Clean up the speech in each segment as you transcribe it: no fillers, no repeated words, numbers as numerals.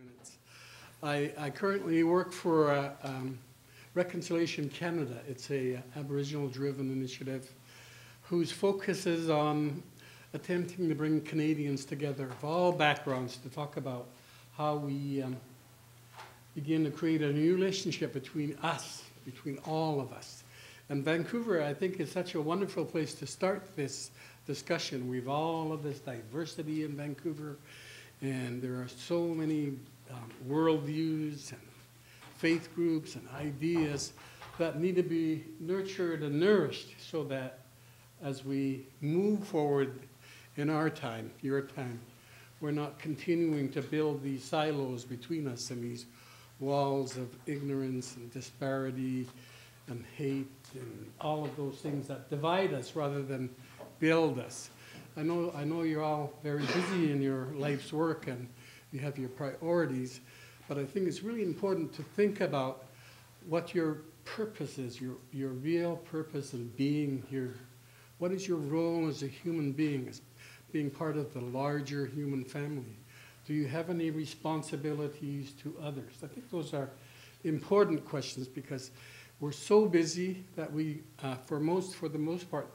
Minutes. I currently work for Reconciliation Canada. It's a Aboriginal-driven initiative whose focus is on attempting to bring Canadians together of all backgrounds to talk about how we begin to create a new relationship between us, between all of us. And Vancouver, I think, is such a wonderful place to start this discussion. We've all of this diversity in Vancouver, and there are so many worldviews and faith groups and ideas that need to be nurtured and nourished so that as we move forward in our time, your time, we're not continuing to build these silos between us and these walls of ignorance and disparity and hate and all of those things that divide us rather than build us. I know you're all very busy in your life's work and you have your priorities, but I think it's really important to think about what your purpose is, your real purpose in being here. What is your role as a human being, as being part of the larger human family? Do you have any responsibilities to others? I think those are important questions because we're so busy that we, for the most part,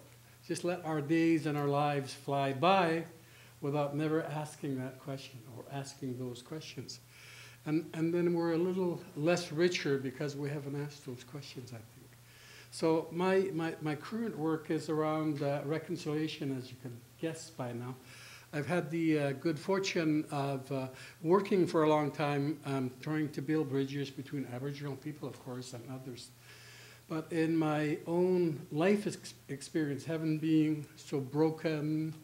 just let our days and our lives fly by without never asking that question or asking those questions. And then we're a little less richer because we haven't asked those questions, I think. So my current work is around reconciliation, as you can guess by now. I've had the good fortune of working for a long time trying to build bridges between Aboriginal people, of course, and others. But in my own life experience, having been so broken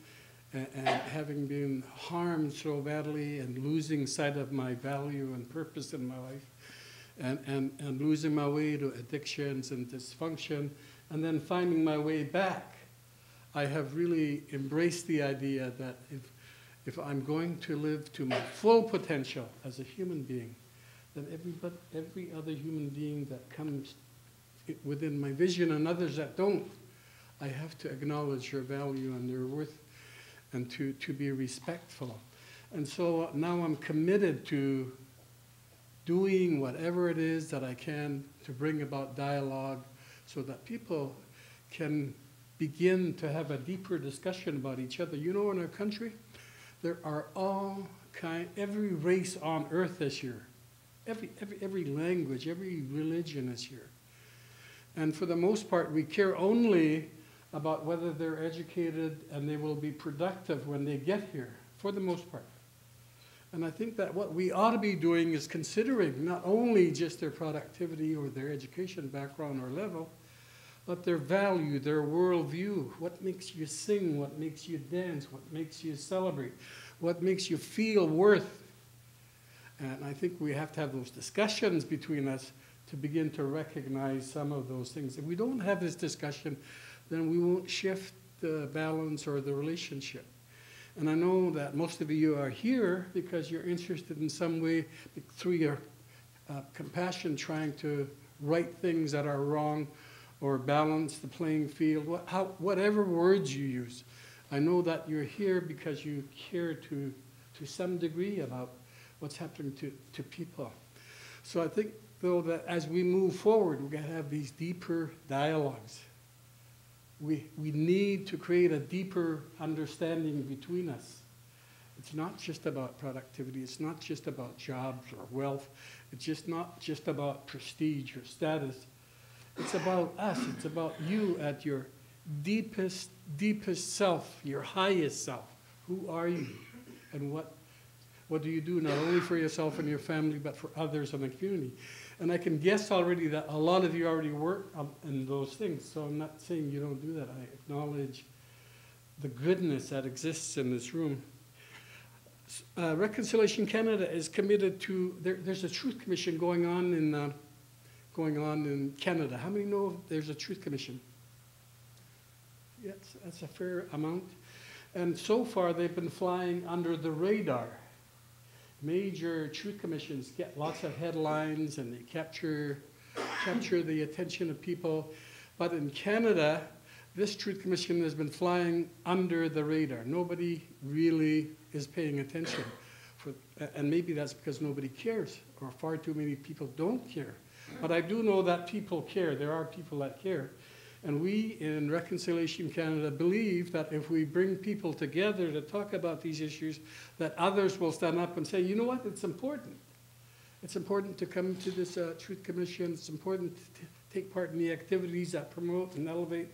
and having been harmed so badly and losing sight of my value and purpose in my life and losing my way to addictions and dysfunction and then finding my way back, I have really embraced the idea that if I'm going to live to my full potential as a human being, then every other human being that comes within my vision and others that don't, I have to acknowledge their value and their worth and to be respectful. And so now I'm committed to doing whatever it is that I can to bring about dialogue so that people can begin to have a deeper discussion about each other. You know, in our country, there are every race on earth this year, every language, every religion is here. And for the most part, we care only about whether they're educated and they will be productive when they get here, for the most part. And I think that what we ought to be doing is considering not only just their productivity or their education background or level, but their value, their worldview, what makes you sing, what makes you dance, what makes you celebrate, what makes you feel worth. And I think we have to have those discussions between us to begin to recognize some of those things. If we don't have this discussion, then we won't shift the balance or the relationship. And I know that most of you are here because you're interested in some way through your compassion trying to right things that are wrong or balance the playing field, whatever words you use. I know that you're here because you care to some degree about what's happening to people. So I think, though, that as we move forward, we've got to have these deeper dialogues. We need to create a deeper understanding between us. It's not just about productivity. It's not just about jobs or wealth. It's not just about prestige or status. It's about us. It's about you at your deepest self, your highest self. Who are you? And what do you do not only for yourself and your family, but for others and the community? And I can guess already that a lot of you already work in those things. So I'm not saying you don't do that. I acknowledge the goodness that exists in this room. Reconciliation Canada is committed to, there's a Truth Commission going on in Canada. How many know there's a Truth Commission? Yes, that's a fair amount. And so far they've been flying under the radar. Major truth commissions get lots of headlines and they capture the attention of people. But in Canada, this truth commission has been flying under the radar. Nobody really is paying attention and maybe that's because nobody cares, or far too many people don't care. But I do know that people care. There are people that care. And we in Reconciliation Canada believe that if we bring people together to talk about these issues, that others will stand up and say, you know what, it's important. It's important to come to this Truth Commission. It's important to take part in the activities that promote and elevate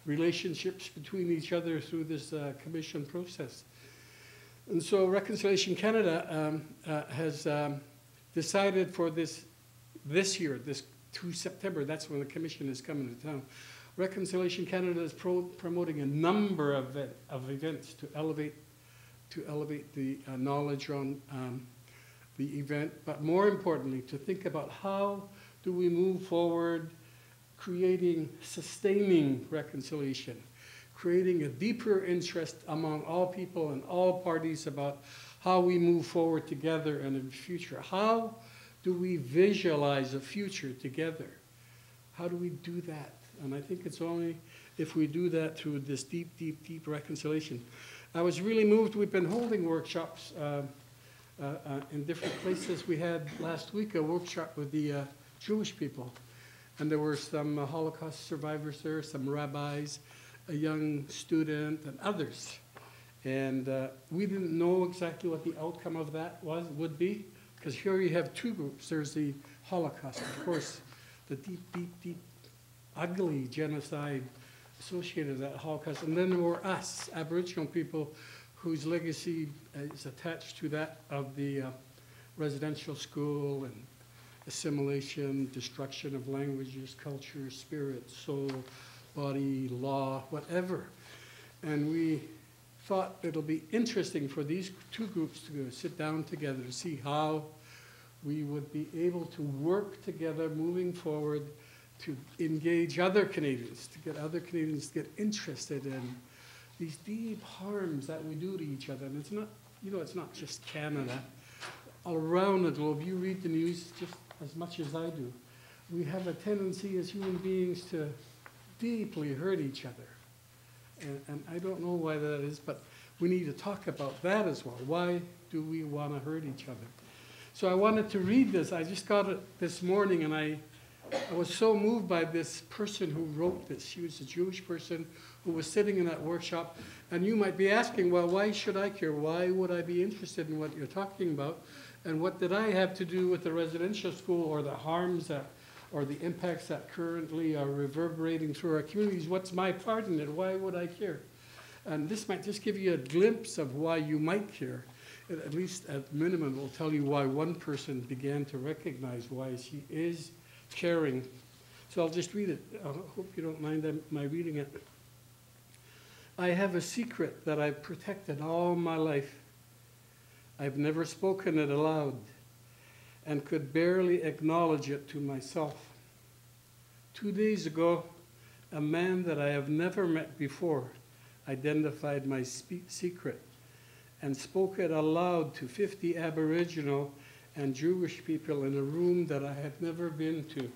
relationships between each other through this commission process. And so Reconciliation Canada has decided for this year, this 2 September, that's when the commission is coming to town. Reconciliation Canada is promoting a number of events to elevate the knowledge on the event, but more importantly, to think about how do we move forward creating, sustaining reconciliation, creating a deeper interest among all people and all parties about how we move forward together and in the future. How do we visualize a future together? How do we do that? And I think it's only if we do that through this deep, deep, deep reconciliation. I was really moved. We've been holding workshops in different places. We had last week a workshop with the Jewish people. And there were some Holocaust survivors there, some rabbis, a young student, and others. And we didn't know exactly what the outcome of that would be, because here you have two groups. There's the Holocaust, of course, the deep, deep, deep, ugly genocide associated with that Holocaust. And then there were us, Aboriginal people, whose legacy is attached to that of the residential school and assimilation, destruction of languages, culture, spirit, soul, body, law, whatever. And we thought it'll be interesting for these two groups to sit down together to see how we would be able to work together moving forward to engage other Canadians, to get other Canadians to get interested in these deep harms that we do to each other. And it's not, you know, it's not just Canada. All around the globe, you read the news just as much as I do. We have a tendency as human beings to deeply hurt each other. And I don't know why that is, but we need to talk about that as well. Why do we want to hurt each other? So I wanted to read this. I just got it this morning, and I was so moved by this person who wrote this. She was a Jewish person who was sitting in that workshop. And you might be asking, well, why should I care? Why would I be interested in what you're talking about? And what did I have to do with the residential school, or the harms that, or the impacts that currently are reverberating through our communities? What's my part in it? Why would I care? And this might just give you a glimpse of why you might care. At least at minimum, it will tell you why one person began to recognize why she is caring. So I'll just read it. I hope you don't mind my reading it. I have a secret that I've protected all my life. I've never spoken it aloud and could barely acknowledge it to myself. 2 days ago, a man that I have never met before identified my secret and spoke it aloud to 50 Aboriginal and Jewish people in a room that I had never been to.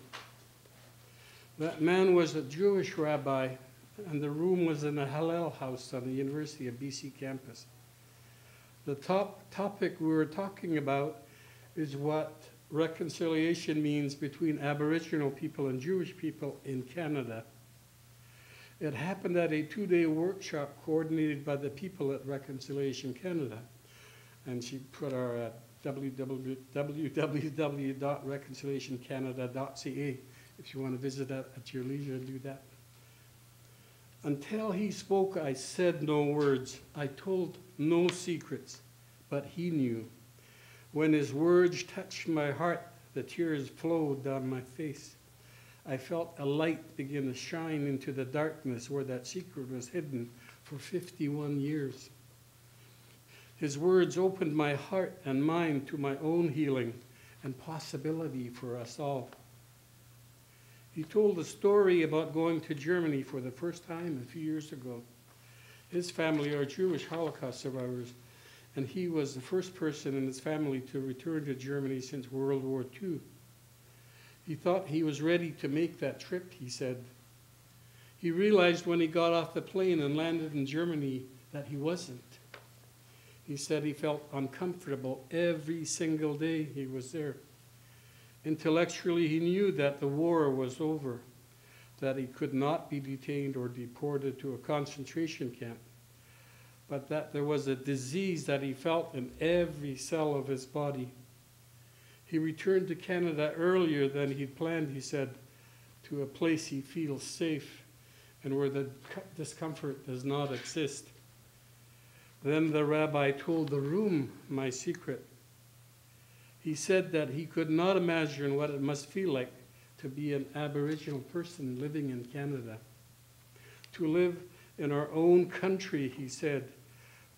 That man was a Jewish rabbi, and the room was in a Hallel house on the University of BC campus. The topic we were talking about is what reconciliation means between Aboriginal people and Jewish people in Canada. It happened at a 2-day workshop coordinated by the people at Reconciliation Canada. And she put our www.reconciliationcanada.ca. If you want to visit that at your leisure, do that. Until he spoke, I said no words. I told no secrets, but he knew. When his words touched my heart, the tears flowed down my face. I felt a light begin to shine into the darkness where that secret was hidden for 51 years. His words opened my heart and mind to my own healing and possibility for us all. He told a story about going to Germany for the first time a few years ago. His family are Jewish Holocaust survivors, and he was the first person in his family to return to Germany since World War II. He thought he was ready to make that trip, he said. He realized when he got off the plane and landed in Germany that he wasn't. He said he felt uncomfortable every single day he was there. Intellectually, he knew that the war was over, that he could not be detained or deported to a concentration camp, but that there was a disease that he felt in every cell of his body. He returned to Canada earlier than he'd planned, he said, to a place he feels safe and where the discomfort does not exist. Then the rabbi told the room my secret. He said that he could not imagine what it must feel like to be an Aboriginal person living in Canada. To live in our own country, he said,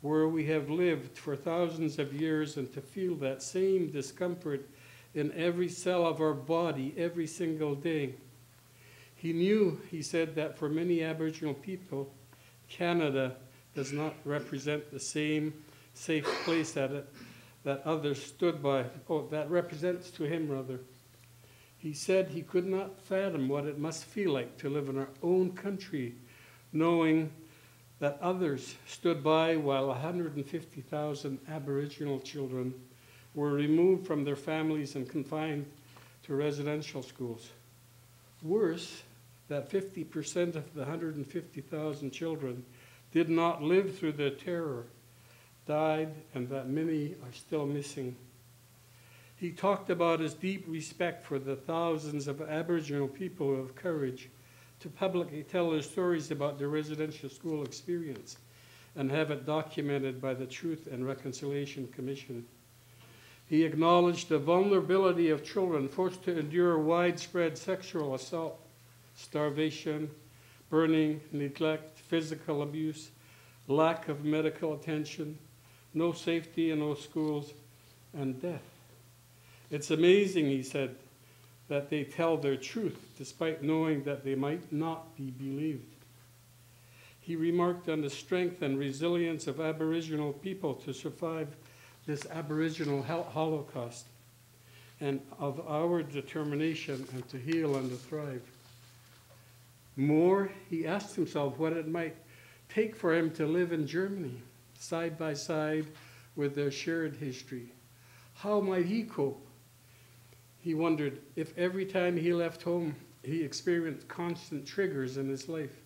where we have lived for thousands of years, and to feel that same discomfort in every cell of our body every single day. He knew, he said, that for many Aboriginal people, Canada does not represent the same safe place that others stood by, that represents to him, rather. He said he could not fathom what it must feel like to live in our own country, knowing that others stood by while 150,000 Aboriginal children were removed from their families and confined to residential schools. Worse, that 50% of the 150,000 children did not live through the terror, died, and that many are still missing. He talked about his deep respect for the thousands of Aboriginal people who have courage to publicly tell their stories about their residential school experience and have it documented by the Truth and Reconciliation Commission. He acknowledged the vulnerability of children forced to endure widespread sexual assault, starvation, burning, neglect, physical abuse, lack of medical attention, no safety in those schools, and death. It's amazing, he said, that they tell their truth despite knowing that they might not be believed. He remarked on the strength and resilience of Aboriginal people to survive this Aboriginal Holocaust, and of our determination and to heal and to thrive. More, he asked himself what it might take for him to live in Germany, side by side with their shared history. How might he cope? He wondered if every time he left home, he experienced constant triggers in his life,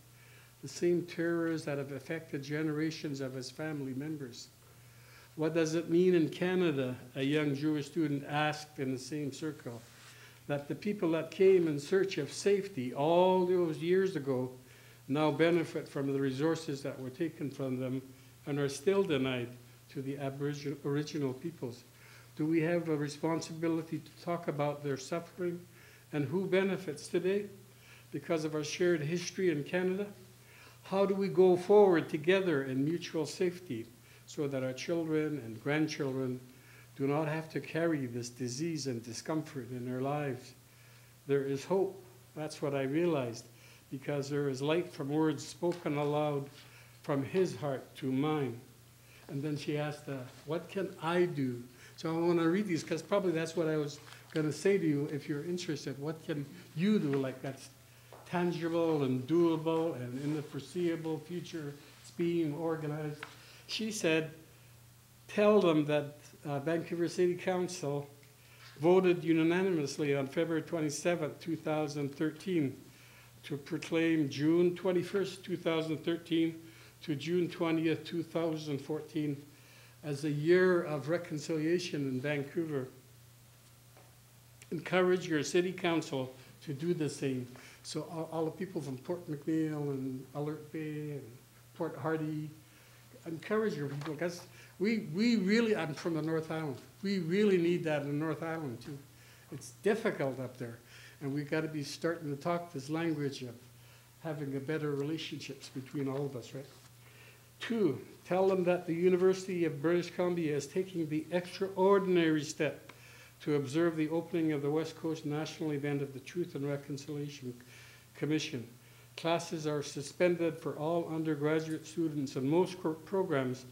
the same terrors that have affected generations of his family members. What does it mean in Canada, a young Jewish student asked in the same circle, that the people that came in search of safety all those years ago now benefit from the resources that were taken from them and are still denied to the Aboriginal peoples? Do we have a responsibility to talk about their suffering and who benefits today because of our shared history in Canada? How do we go forward together in mutual safety so that our children and grandchildren do not have to carry this disease and discomfort in their lives? There is hope. That's what I realized, because there is light from words spoken aloud from his heart to mine. And then she asked, what can I do? So I want to read these, because probably that's what I was going to say to you if you're interested. What can you do, like that's tangible and doable and in the foreseeable future it's being organized? She said, tell them that Vancouver City Council voted unanimously on February 27, 2013 to proclaim June 21st, 2013 to June 20th, 2014 as a year of reconciliation in Vancouver. Encourage your city council to do the same. So all the people from Port McNeill and Alert Bay and Port Hardy, encourage your people, because we really, I'm from the North Island, we really need that in the North Island too. It's difficult up there, and we've got to be starting to talk this language of having a better relationships between all of us, right? 2, tell them that the University of British Columbia is taking the extraordinary step to observe the opening of the West Coast National Event of the Truth and Reconciliation Commission. Classes are suspended for all undergraduate students and most programs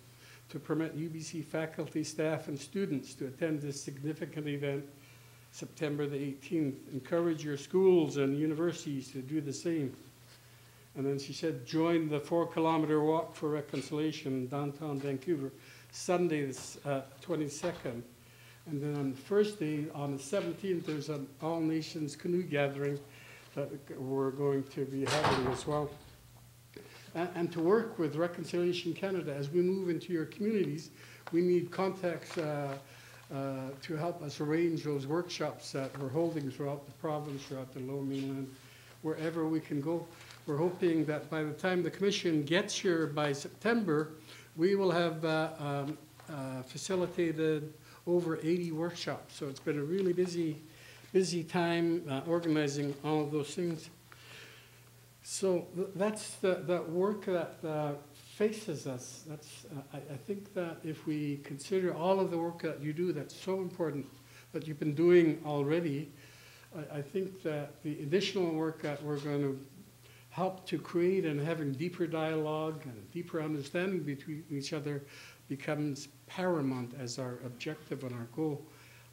to permit UBC faculty, staff, and students to attend this significant event September the 18th. Encourage your schools and universities to do the same. And then she said, join the 4-kilometer walk for reconciliation in downtown Vancouver, Sunday, the 22nd. And then on Thursday, on the 17th, there's an all-nations canoe gathering that we're going to be having as well. And to work with Reconciliation Canada, as we move into your communities, we need contacts to help us arrange those workshops that we're holding throughout the province, throughout the Lower Mainland, wherever we can go. We're hoping that by the time the Commission gets here by September, we will have facilitated over 80 workshops. So it's been a really busy time organizing all of those things. So that's the work that faces us. That's, I think that if we consider all of the work that you do, that's so important, that you've been doing already, I think that the additional work that we're going to help to create and having deeper dialogue and deeper understanding between each other becomes paramount as our objective and our goal.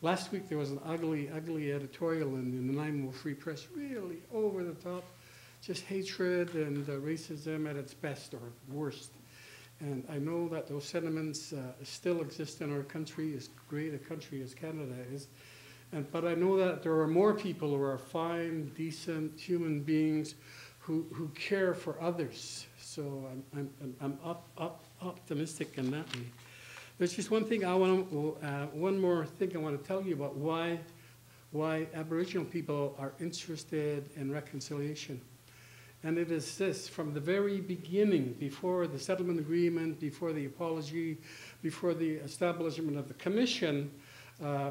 Last week there was an ugly editorial in the Nanaimo Free Press, really over the top, just hatred and racism at its best or worst. And I know that those sentiments still exist in our country, as great a country as Canada is. But I know that there are more people who are fine, decent human beings who care for others. So I'm optimistic in that way. There's just one thing one more thing I want to tell you about why Aboriginal people are interested in reconciliation. And it is this: from the very beginning, before the settlement agreement, before the apology, before the establishment of the commission,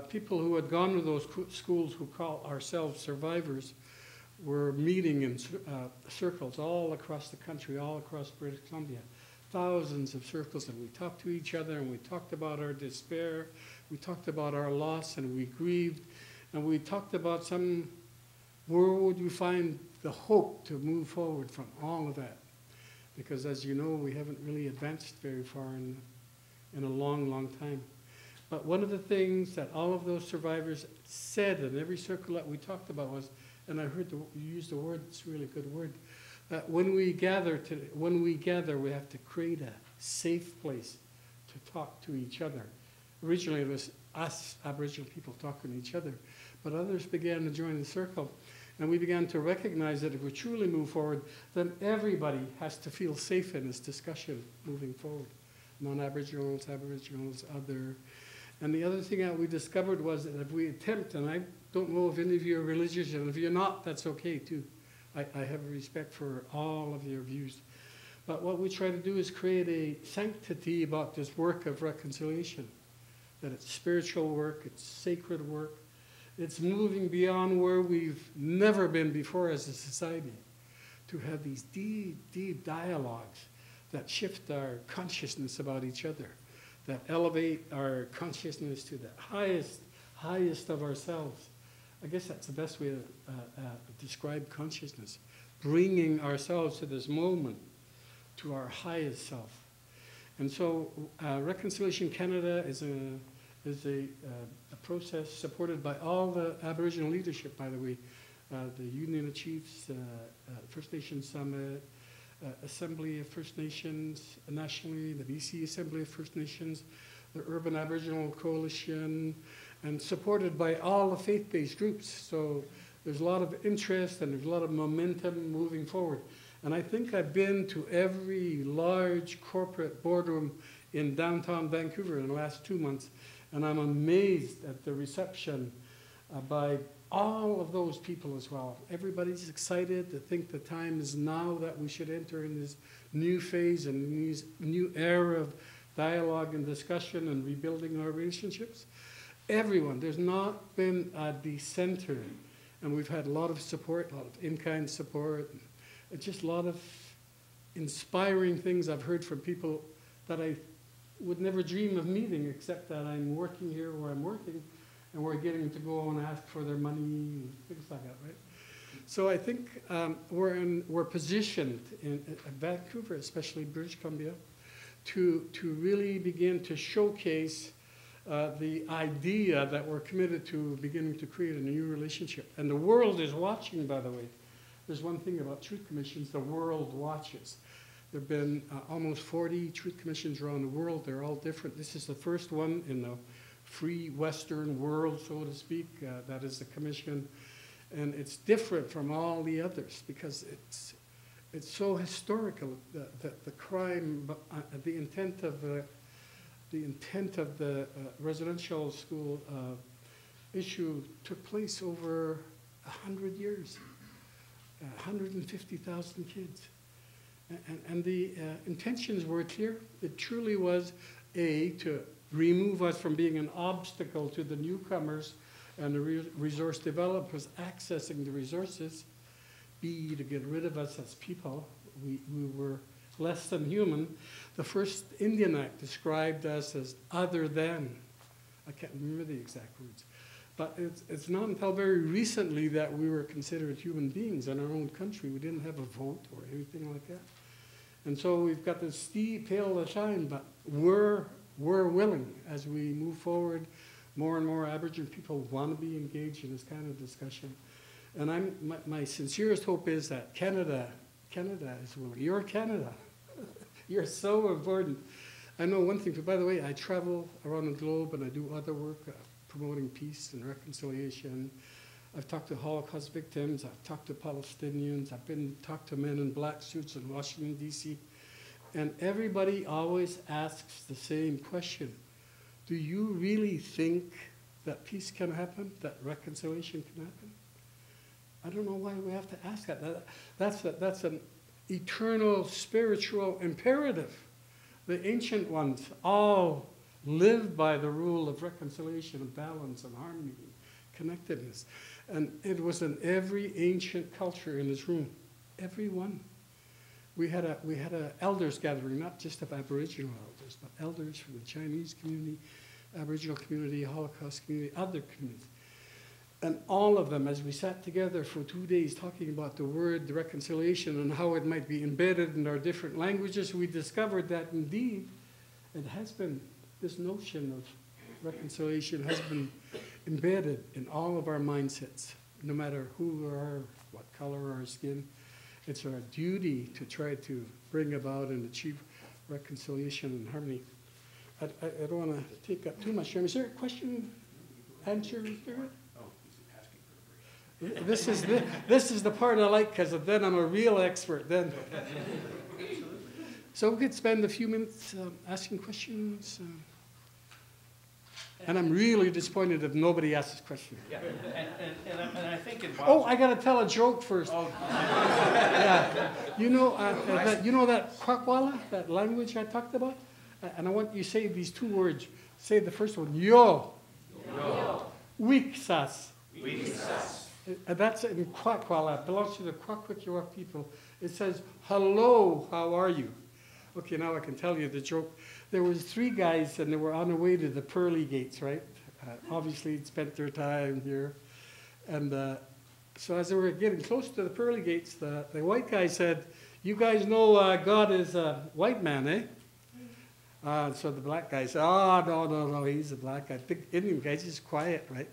people who had gone to those schools who call ourselves survivors were meeting in circles all across the country, all across British Columbia. Thousands of circles, and we talked to each other, and we talked about our despair, we talked about our loss, and we grieved, and we talked about where would we find the hope to move forward from all of that. Because as you know, we haven't really advanced very far in a long time. But one of the things that all of those survivors said in every circle that we talked about was, and I heard you use the word, it's a really good word, that when we gather, we have to create a safe place to talk to each other. Originally, it was us, Aboriginal people, talking to each other, but others began to join the circle, and we began to recognize that if we truly move forward, then everybody has to feel safe in this discussion moving forward. Non-Aboriginals, Aboriginals, other. And the other thing that we discovered was that if we attempt, and I don't know if any of you are religious, and if you're not, that's okay too. I have respect for all of your views. But what we try to do is create a sanctity about this work of reconciliation. That it's spiritual work, it's sacred work. It's moving beyond where we've never been before as a society. To have these deep dialogues that shift our consciousness about each other. That elevate our consciousness to the highest of ourselves. I guess that's the best way to describe consciousness. Bringing ourselves to this moment, to our highest self. And so Reconciliation Canada is a process supported by all the Aboriginal leadership, by the way. The Union of Chiefs, First Nations Summit, Assembly of First Nations nationally, the BC Assembly of First Nations, the Urban Aboriginal Coalition, and supported by all the faith-based groups. So there's a lot of interest and there's a lot of momentum moving forward. And I think I've been to every large corporate boardroom in downtown Vancouver in the last 2 months, and I'm amazed at the reception by all of those people as well. Everybody's excited to think the time is now that we should enter in this new phase and this new era of dialogue and discussion and rebuilding our relationships. Everyone, there's not been a dissenter, and we've had a lot of support, a lot of in-kind support, just a lot of inspiring things I've heard from people that I would never dream of meeting, except that I'm working here where I'm working, and we're getting to go and ask for their money and things like that, right? So I think we're positioned in Vancouver, especially British Columbia, to really begin to showcase the idea that we're committed to beginning to create a new relationship. And the world is watching, by the way. There's one thing about truth commissions: the world watches. There have been almost 40 truth commissions around the world. They're all different. This is the first one in the free Western world, so to speak. That is the commission. And it's different from all the others because it's so historical. The crime, the intent of the residential school issue took place over 100 years, 150,000 kids. And the intentions were clear. It truly was, A, to remove us from being an obstacle to the newcomers and the resource developers accessing the resources. B, to get rid of us as people. We were less than human. The first Indian Act described us as other than. I can't remember the exact words. But it's not until very recently that we were considered human beings in our own country. We didn't have a vote or anything like that. And so we've got this steep hill to climb, but we're willing as we move forward. More and more Aboriginal people want to be engaged in this kind of discussion. And my sincerest hope is that Canada is willing. You're Canada. You're so important. I know one thing, by the way, I travel around the globe and I do other work promoting peace and reconciliation. I've talked to Holocaust victims, I've talked to Palestinians, I've been talked to men in black suits in Washington, D.C. And everybody always asks the same question. Do you really think that peace can happen, that reconciliation can happen? I don't know why we have to ask that. That's an eternal spiritual imperative. The ancient ones all lived by the rule of reconciliation and balance and harmony, connectedness. And it was in every ancient culture in this room, every one. We had a elders gathering, not just of Aboriginal elders, but elders from the Chinese community, Aboriginal community, Holocaust community, other communities. And all of them, as we sat together for 2 days talking about the word, the reconciliation, and how it might be embedded in our different languages, we discovered that indeed it has been, this notion of reconciliation has been embedded in all of our mindsets, no matter who we are, what color our skin. It's our duty to try to bring about and achieve reconciliation and harmony. I don't want to take up too much time. Is there a question, answer, Spirit? This is the part I like, because then I'm a real expert then. So we could spend a few minutes asking questions. And I'm really disappointed if nobody asks questions. Yeah, and I think in Oh, I got to tell a joke first. Oh. Yeah. You know that Kwakwaka'wakw, that language I talked about? And I want you to say these two words. Say the first one, yo. Yo. Weak sas. Weak sas. That's in Kwakwaka'wakw. It belongs to the Kwakwaka'wakw people. It says, hello, how are you? Okay, now I can tell you the joke. There was 3 guys, and they were on their way to the pearly gates, right? Obviously, they'd spent their time here. And so as they were getting close to the pearly gates, the white guy said, you guys know God is a white man, eh? So the black guy said, oh, no, he's a black guy. The Indian guy's just quiet, right?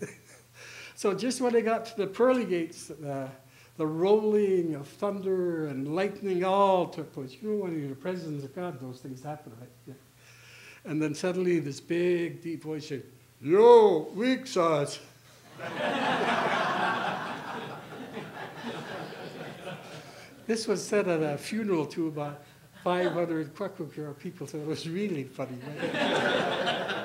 So just when they got to the pearly gates, the rolling of thunder and lightning all took place. You know, when you're in the presence of God, those things happen, right? Yeah. And then suddenly this big, deep voice said, yo, weak sauce. This was said at a funeral to about 500 Kwakwaka'wakw people, so it was really funny. Right?